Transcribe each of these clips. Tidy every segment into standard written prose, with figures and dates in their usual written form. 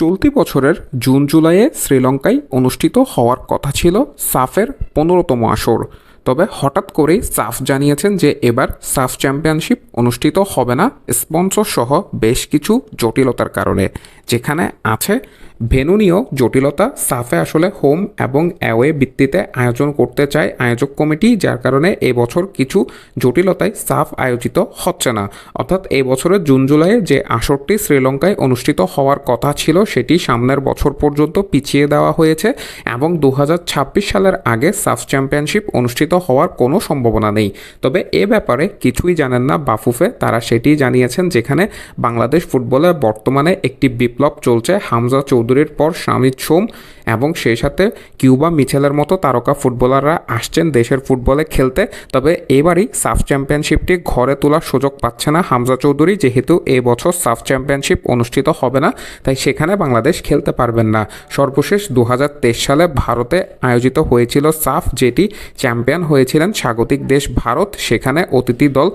চলতি বছরের জুন জুলাইয়ে শ্রীলঙ্কায় অনুষ্ঠিত হওয়ার কথা ছিল সাফের 15তম আসর। তবে হঠাৎ করেই সাফ জানিয়েছেন যে এবার সাফ চ্যাম্পিয়নশিপ অনুষ্ঠিত হবে না স্পন্সর সহ বেশ কিছু জটিলতার কারণে, যেখানে আছে ভেন্যু নিয়েও জটিলতা। সাফে আসলে হোম এবং অ্যাওয়ে ভিত্তিতে আয়োজন করতে চায় আয়োজক কমিটি, যার কারণে এবছর কিছু জটিলতায় সাফ আয়োজিত হচ্ছে না। অর্থাৎ এই বছরের জুন জুলাইয়ে যে আসরটি শ্রীলঙ্কায় অনুষ্ঠিত হওয়ার কথা ছিল সেটি সামনের বছর পর্যন্ত পিছিয়ে দেওয়া হয়েছে এবং 2026 সালের আগে সাফ চ্যাম্পিয়নশিপ অনুষ্ঠিত হওয়ার কোনো সম্ভাবনা নেই। তবে এ ব্যাপারে কিছুই জানেন না বাফুফে, তারা সেটি জানিয়েছেন যেখানে বাংলাদেশ ফুটবলে বর্তমানে একটি বিপ্লব চলছে। হামজা চৌধুরীর পর শামিদ সোম এবং সেই সাথে কিউবা মিচেলের মতো তারকা ফুটবলাররা আসছেন দেশের ফুটবলে খেলতে। তবে এবারই সাফ চ্যাম্পিয়নশিপটি ঘরে তোলার সুযোগ পাচ্ছে না হামজা চৌধুরী, যেহেতু এবছর সাফ চ্যাম্পিয়নশিপ অনুষ্ঠিত হবে না, তাই সেখানে বাংলাদেশ খেলতে পারবেন না। সর্বশেষ 2023 সালে ভারতে আয়োজিত হয়েছিল সাফ, যেটি চ্যাম্পিয়ন হয়েছিলেন স্বাগতিক দেশ ভারত। সেখানে অতিথি দল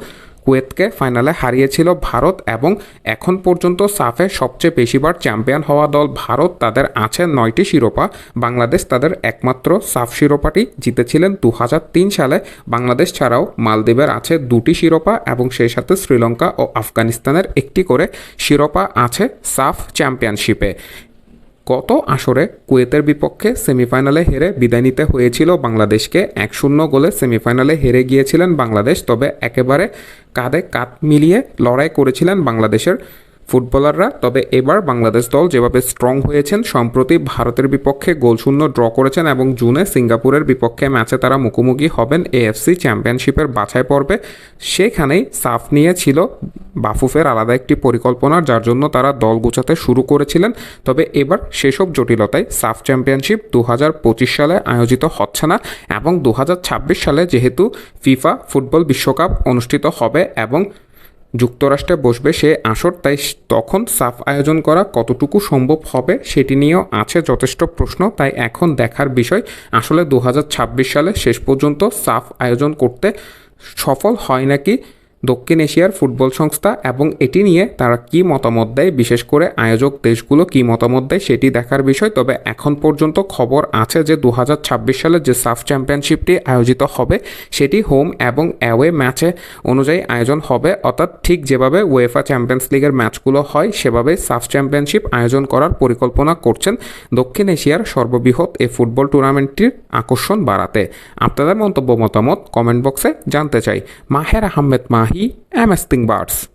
কুয়েতকে ফাইনালে হারিয়েছিল ভারত এবং এখন পর্যন্ত সাফে সবচেয়ে বেশিবার চ্যাম্পিয়ন হওয়া দল ভারত। তাদের আছে 9টি শিরোপা। বাংলাদেশ তাদের একমাত্র সাফ শিরোপাটি জিতেছিলেন 2003 সালে। বাংলাদেশ ছাড়াও মালদ্বীপের আছে 2টি শিরোপা এবং সেই সাথে শ্রীলঙ্কা ও আফগানিস্তানের একটি করে শিরোপা আছে সাফ চ্যাম্পিয়নশিপে। গত আসরে কুয়েতের বিপক্ষে সেমিফাইনালে হেরে বিদায় নিতে হয়েছিল বাংলাদেশকে। 1-0 গোলে সেমিফাইনালে হেরে গিয়েছিলেন বাংলাদেশ। তবে একেবারে কাঁধে কাঁধ মিলিয়ে লড়াই করেছিলেন বাংলাদেশের ফুটবলাররা। তবে এবার বাংলাদেশ দল যেভাবে স্ট্রং হয়েছেন, সম্প্রতি ভারতের বিপক্ষে গোলশূন্য ড্র করেছেন এবং জুনে সিঙ্গাপুরের বিপক্ষে ম্যাচে তারা মুখোমুখি হবেন এএফসি চ্যাম্পিয়নশিপের বাছাই পর্বে। সেখানেই সাফ নিয়েছিল বাফুফের আলাদা একটি পরিকল্পনা, যার জন্য তারা দল গোছাতে শুরু করেছিলেন। তবে এবার সেসব জটিলতায় সাফ চ্যাম্পিয়নশিপ 2025 সালে আয়োজিত হচ্ছে না এবং 2026 সালে যেহেতু ফিফা ফুটবল বিশ্বকাপ অনুষ্ঠিত হবে এবং যুক্তরাষ্ট্রে বসবে সে আসর, তাই তখন সাফ আয়োজন করা কতটুকু সম্ভব হবে সেটি নিয়েও আছে যথেষ্ট প্রশ্ন। তাই এখন দেখার বিষয় আসলে 2026 সালে শেষ পর্যন্ত সাফ আয়োজন করতে সফল হয় নাকি দক্ষিণ এশিয়ার ফুটবল সংস্থা এবং এটি নিয়ে তারা কি মতামত দেয়, বিশেষ করে আয়োজক দেশগুলো কি মতামত দেয় সেটি দেখার বিষয়। তবে এখন পর্যন্ত খবর আছে যে 2026 সালে যে সাফ চ্যাম্পিয়নশিপটি আয়োজিত হবে সেটি হোম এবং অ্যাওয়ে ম্যাচে অনুযায়ী আয়োজন হবে, অর্থাৎ ঠিক যেভাবে উয়েফা চ্যাম্পিয়ন্স লিগের ম্যাচগুলো হয় সেভাবে সাফ চ্যাম্পিয়নশিপ আয়োজন করার পরিকল্পনা করছেন দক্ষিণ এশিয়ার সর্ববৃহৎ এই ফুটবল টুর্নামেন্টটির আকর্ষণ বাড়াতে। আপনাদের মন্তব্য মতামত কমেন্ট বক্সে জানতে চাই। মাহের Ahmed Mahi, MS Think Bars।